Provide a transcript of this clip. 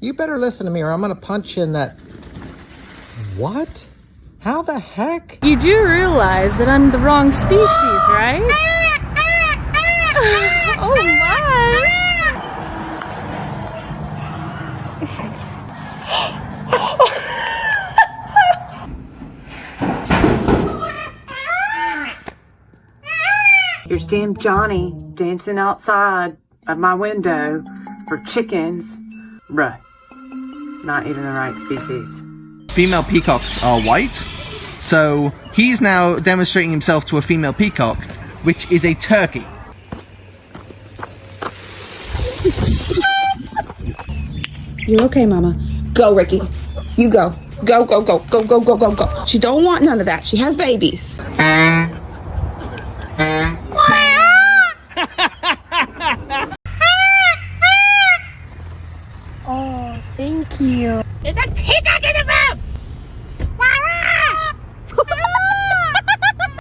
You better listen to me or I'm gonna punch you in that... What? How the heck? You do realize that I'm the wrong species, right? Oh my! Here's damn Johnny dancing outside of my window for chickens. Bruh, not even the right species. Female peacocks are white, so he's now demonstrating himself to a female peacock, which is a turkey. You okay, Mama? Go, Ricky. You go. Go, go, go, go, go, go, go, go. She don't want none of that. She has babies. Oh, thank you. There's a peacock